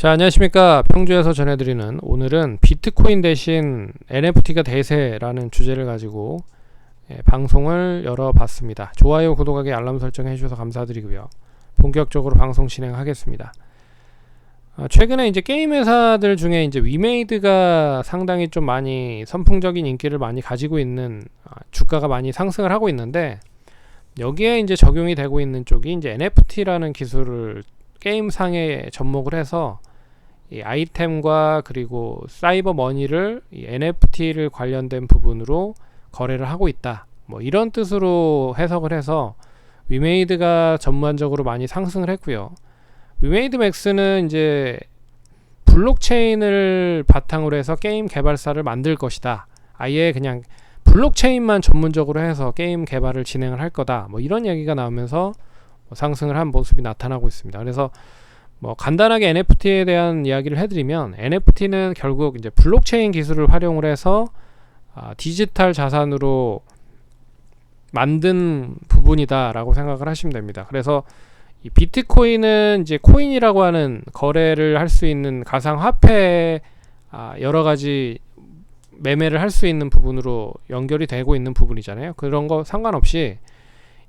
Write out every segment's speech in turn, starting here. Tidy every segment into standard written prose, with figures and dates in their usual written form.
자, 안녕하십니까. 평주에서 전해드리는 오늘은 비트코인 대신 NFT가 대세라는 주제를 가지고 방송을 열어봤습니다. 좋아요, 구독하기, 알람 설정 해주셔서 감사드리고요. 본격적으로 방송 진행하겠습니다. 최근에 이제 게임 회사들 중에 이제 위메이드가 상당히 좀 많이 선풍적인 인기를 많이 가지고 있는, 주가가 많이 상승을 하고 있는데, 여기에 이제 적용이 되고 있는 쪽이 이제 NFT라는 기술을 게임상에 접목을 해서 이 아이템과 그리고 사이버 머니를 이 NFT를 관련된 부분으로 거래를 하고 있다, 뭐 이런 뜻으로 해석을 해서 위메이드가 전반적으로 많이 상승을 했고요. 위메이드 맥스는 이제 블록체인을 바탕으로 해서 게임 개발사를 만들 것이다, 아예 그냥 블록체인만 전문적으로 해서 게임 개발을 진행을 할 거다, 뭐 이런 얘기가 나오면서 상승을 한 모습이 나타나고 있습니다. 그래서 뭐 간단하게 NFT에 대한 이야기를 해드리면, NFT는 결국 이제 블록체인 기술을 활용을 해서 디지털 자산으로 만든 부분이다라고 생각을 하시면 됩니다. 그래서 이 비트코인은 이제 코인이라고 하는 거래를 할 수 있는 가상화폐, 여러 가지 매매를 할 수 있는 부분으로 연결이 되고 있는 부분이잖아요. 그런 거 상관없이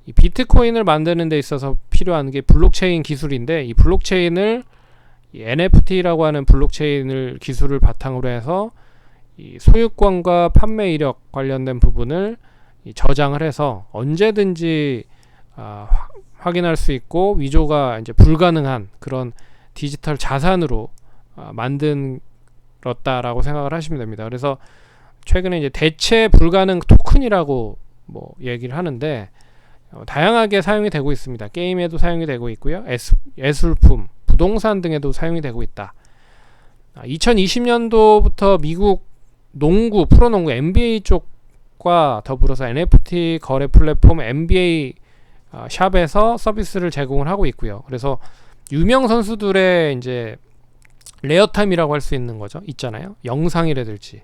이 비트코인을 만드는 데 있어서 필요한 게 블록체인 기술인데, 이 블록체인을 이 NFT라고 하는 블록체인을 기술을 바탕으로 해서 이 소유권과 판매 이력 관련된 부분을 저장을 해서 언제든지 확인할 수 있고 위조가 이제 불가능한 그런 디지털 자산으로 만들었다라고 생각을 하시면 됩니다. 그래서 최근에 이제 대체 불가능 토큰이라고 뭐 얘기를 하는데, 다양하게 사용이 되고 있습니다. 게임에도 사용이 되고 있고요. 예술품, 부동산 등에도 사용이 되고 있다. 2020년도부터 미국 농구, 프로농구, NBA 쪽과 더불어서 NFT 거래 플랫폼 NBA 샵에서 서비스를 제공을 하고 있고요. 그래서 유명 선수들의 이제 레어타임이라고 할 수 있는 거죠. 있잖아요. 영상이라든지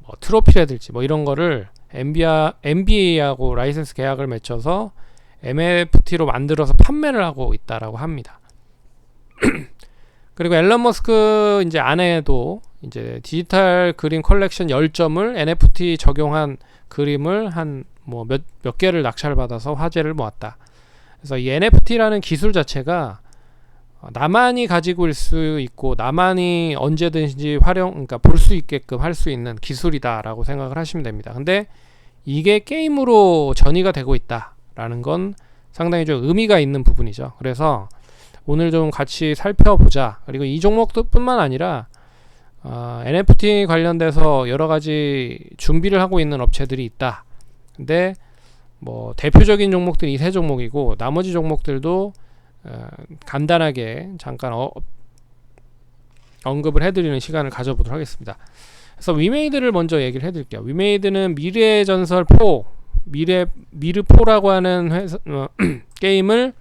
뭐 트로피라든지 뭐 이런 거를 NBA하고 라이센스 계약을 맺혀서 NFT로 만들어서 판매를 하고 있다라고 합니다. 그리고 앨런 머스크 이제 아내도 이제 디지털 그림 컬렉션 10점을 NFT 적용한 그림을 한 뭐 몇 개를 낙찰 받아서 화제를 모았다. 그래서 이 NFT라는 기술 자체가 나만이 가지고 있을 수 있고 나만이 언제든지 그러니까 볼 수 있게끔 할 수 있는 기술이다라고 생각을 하시면 됩니다. 근데 이게 게임으로 전이가 되고 있다라는 건 상당히 좀 의미가 있는 부분이죠. 그래서 오늘 좀 같이 살펴보자. 그리고 이 종목뿐만 아니라 NFT 관련돼서 여러 가지 준비를 하고 있는 업체들이 있다. 근데 뭐 대표적인 종목들이 이 세 종목이고, 나머지 종목들도 간단하게 잠깐 언급을 해드리는 시간을 가져보도록 하겠습니다. 그래서 위메이드를 먼저 얘기를 해드릴게요. 위메이드는 미래의 전설 4, 미르4라고 하는 게임을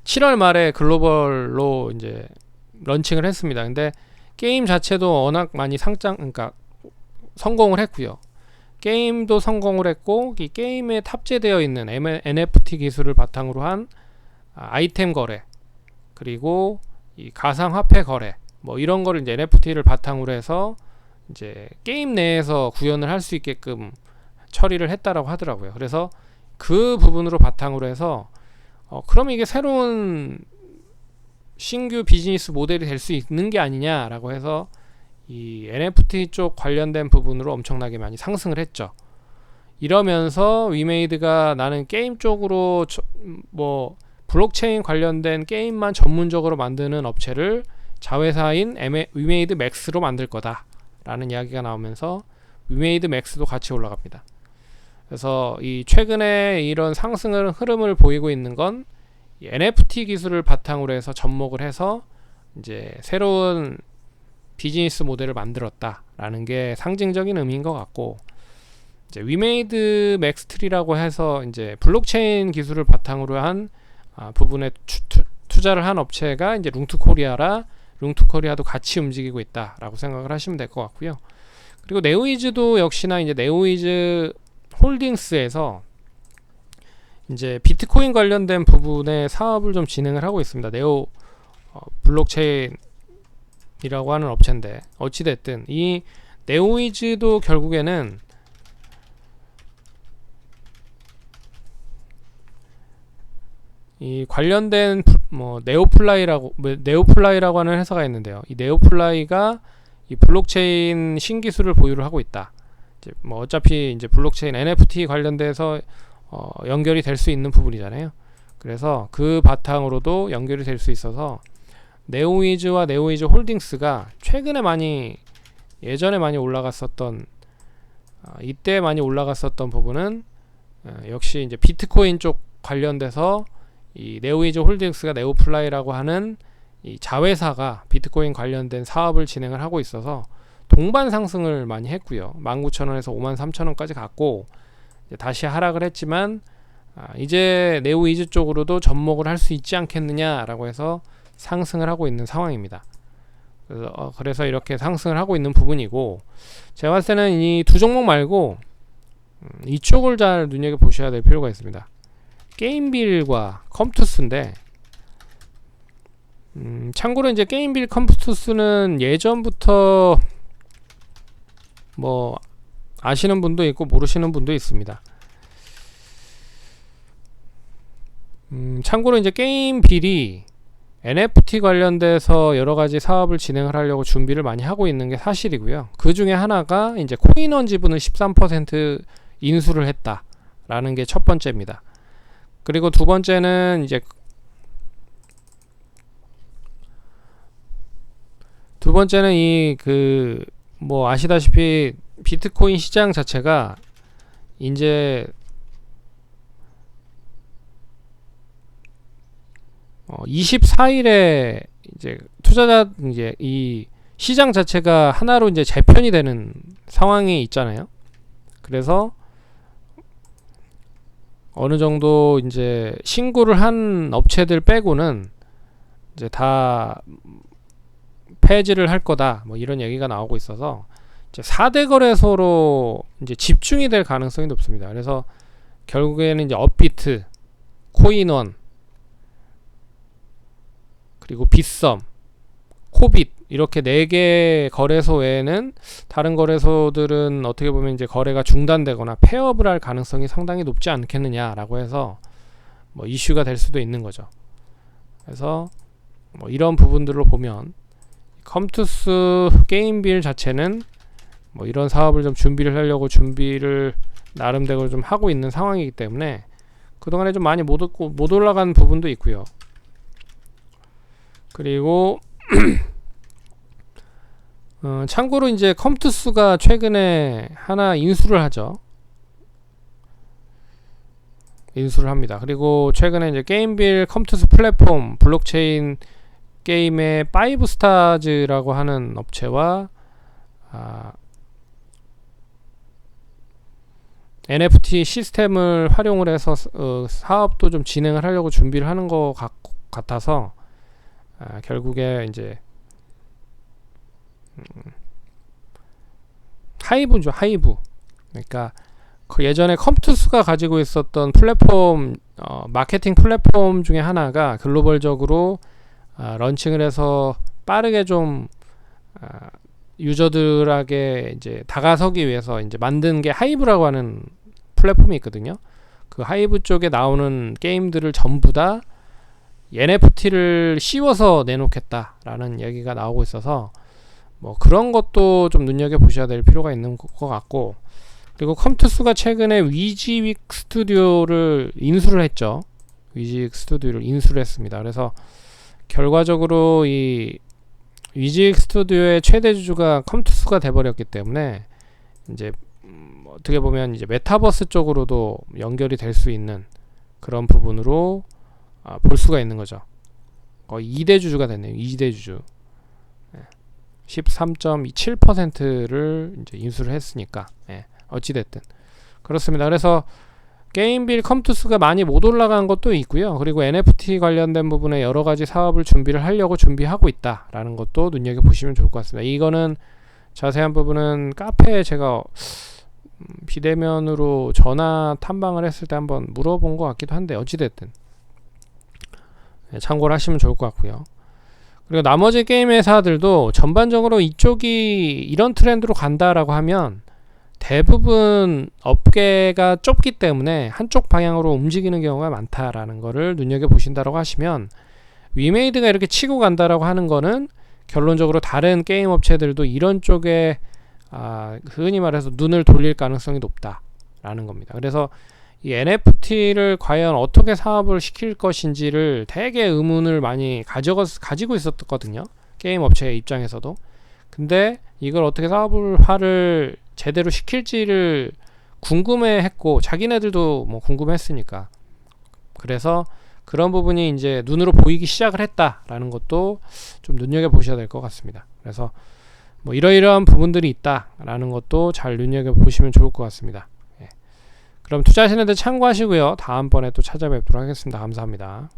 7월 말에 글로벌로 이제 런칭을 했습니다. 근데 게임 자체도 워낙 많이 그러니까 성공을 했고요. 게임도 성공을 했고, 이 게임에 탑재되어 있는 NFT 기술을 바탕으로 한 아이템 거래, 그리고 이 가상화폐 거래, 뭐 이런 거를 이제 NFT를 바탕으로 해서 이제 게임 내에서 구현을 할 수 있게끔 처리를 했다라고 하더라고요. 그래서 그 부분으로 바탕으로 해서 그럼 이게 새로운 신규 비즈니스 모델이 될 수 있는 게 아니냐라고 해서 이 NFT 쪽 관련된 부분으로 엄청나게 많이 상승을 했죠. 이러면서 위메이드가 나는 게임 쪽으로 뭐 블록체인 관련된 게임만 전문적으로 만드는 업체를 자회사인 위메이드 맥스로 만들 거다 라는 이야기가 나오면서 위메이드 맥스도 같이 올라갑니다. 그래서 이 최근에 이런 상승을 흐름을 보이고 있는 건 이 NFT 기술을 바탕으로 해서 접목을 해서 이제 새로운 비즈니스 모델을 만들었다라는 게 상징적인 의미인 것 같고, 이제 위메이드 맥스트리라고 해서 이제 블록체인 기술을 바탕으로 한 부분에 투자를 한 업체가 이제 룽투코리아도 같이 움직이고 있다라고 생각을 하시면 될 것 같고요. 그리고 네오이즈도 역시나 이제 네오이즈 홀딩스에서 이제 비트코인 관련된 부분의 사업을 좀 진행을 하고 있습니다. 네오 블록체인이라고 하는 업체인데, 어찌됐든 이 네오위즈도 결국에는 이 관련된 네오플라이라고 하는 회사가 있는데요. 이 네오플라이가 이 블록체인 신기술을 보유를 하고 있다. 이제 어차피 이제 블록체인 NFT 관련돼서 연결이 될 수 있는 부분이잖아요. 그래서 그 바탕으로도 연결이 될 수 있어서 네오위즈와 네오위즈 홀딩스가 예전에 많이 올라갔었던 이때 많이 올라갔었던 부분은 역시 이제 비트코인 쪽 관련돼서 이 네오위즈 홀딩스가 네오플라이라고 하는 이 자회사가 비트코인 관련된 사업을 진행을 하고 있어서 동반 상승을 많이 했고요. 19,000원에서 53,000원까지 갔고 이제 다시 하락을 했지만 이제 네오위즈 쪽으로도 접목을 할 수 있지 않겠느냐라고 해서 상승을 하고 있는 상황입니다. 그래서 이렇게 상승을 하고 있는 부분이고, 제가 봤을 때는 이 두 종목 말고 이쪽을 잘 눈여겨보셔야 될 필요가 있습니다. 게임빌과 컴투스인데, 참고로 이제 게임빌 컴투스는 예전부터 뭐 아시는 분도 있고 모르시는 분도 있습니다. 참고로 이제 게임빌이 NFT 관련돼서 여러가지 사업을 진행을 하려고 준비를 많이 하고 있는 게 사실이고요. 그 중에 하나가 이제 코인원 지분을 13% 인수를 했다라는 게 첫 번째입니다. 그리고 두 번째는 뭐 아시다시피 비트코인 시장 자체가 이제 24일에 이제 이 시장 자체가 하나로 이제 재편이 되는 상황이 있잖아요. 그래서 어느 정도 이제 신고를 한 업체들 빼고는 이제 다 폐지를 할 거다, 뭐 이런 얘기가 나오고 있어서 이제 4대 거래소로 이제 집중이 될 가능성이 높습니다. 그래서 결국에는 이제 업비트, 코인원, 그리고 빗썸, 코빗, 이렇게 4개 거래소 외에는 다른 거래소들은 어떻게 보면 이제 거래가 중단되거나 폐업을 할 가능성이 상당히 높지 않겠느냐라고 해서 뭐 이슈가 될 수도 있는 거죠. 그래서 뭐 이런 부분들로 보면 컴투스 게임빌 자체는 뭐 이런 사업을 좀 준비를 나름대로 좀 하고 있는 상황이기 때문에 그동안에 좀 많이 못 올라간 부분도 있고요. 그리고 참고로 이제 컴투스가 최근에 하나 인수를 합니다. 그리고 최근에 이제 게임빌 컴투스 플랫폼 블록체인 게임의 5스타즈라고 하는 업체와 NFT 시스템을 활용을 해서 사업도 좀 진행을 하려고 준비를 하는 것 같아서 결국에 이제 하이브죠. 하이브. 그러니까 그 예전에 컴투스가 가지고 있었던 플랫폼, 마케팅 플랫폼 중에 하나가 글로벌적으로 런칭을 해서 빠르게 좀 유저들에게 이제 다가서기 위해서 이제 만든 게 하이브라고 하는 플랫폼이 있거든요. 그 하이브 쪽에 나오는 게임들을 전부 다 NFT를 씌워서 내놓겠다라는 얘기가 나오고 있어서 뭐 그런 것도 좀 눈여겨 보셔야 될 필요가 있는 것 같고, 그리고 컴투스가 최근에 위지윅 스튜디오를 인수를 했죠. 위지윅 스튜디오를 인수를 했습니다. 그래서 결과적으로 이 위지윅 스튜디오의 최대 주주가 컴투스가 돼버렸기 때문에 이제 어떻게 보면 이제 메타버스 쪽으로도 연결이 될 수 있는 그런 부분으로 볼 수가 있는 거죠. 거의 2대 주주가 됐네요. 2대 주주. 13.27%를 이제 인수를 했으니까, 어찌됐든 그렇습니다. 그래서 게임빌 컴투스가 많이 못 올라간 것도 있고요. 그리고 NFT 관련된 부분에 여러 가지 사업을 준비하고 있다라는 것도 눈여겨 보시면 좋을 것 같습니다. 이거는 자세한 부분은 카페에 제가 비대면으로 전화 탐방을 했을 때 한번 물어본 것 같기도 한데, 어찌됐든 참고를 하시면 좋을 것 같고요. 그리고 나머지 게임 회사들도 전반적으로 이쪽이 이런 트렌드로 간다라고 하면 대부분 업계가 좁기 때문에 한쪽 방향으로 움직이는 경우가 많다라는 거를 눈여겨보신다라고 하시면, 위메이드가 이렇게 치고 간다라고 하는 거는 결론적으로 다른 게임 업체들도 이런 쪽에 흔히 말해서 눈을 돌릴 가능성이 높다라는 겁니다. 그래서 이 NFT를 과연 어떻게 사업을 시킬 것인지를 되게 의문을 많이 가지고 있었거든요, 게임 업체 입장에서도. 근데 이걸 어떻게 사업화를 제대로 시킬지를 궁금해했고, 자기네들도 뭐 궁금했으니까. 그래서 그런 부분이 이제 눈으로 보이기 시작을 했다라는 것도 좀 눈여겨보셔야 될 것 같습니다. 그래서 뭐 이러이러한 부분들이 있다라는 것도 잘 눈여겨보시면 좋을 것 같습니다. 그럼 투자하시는 데 참고하시고요. 다음번에 또 찾아뵙도록 하겠습니다. 감사합니다.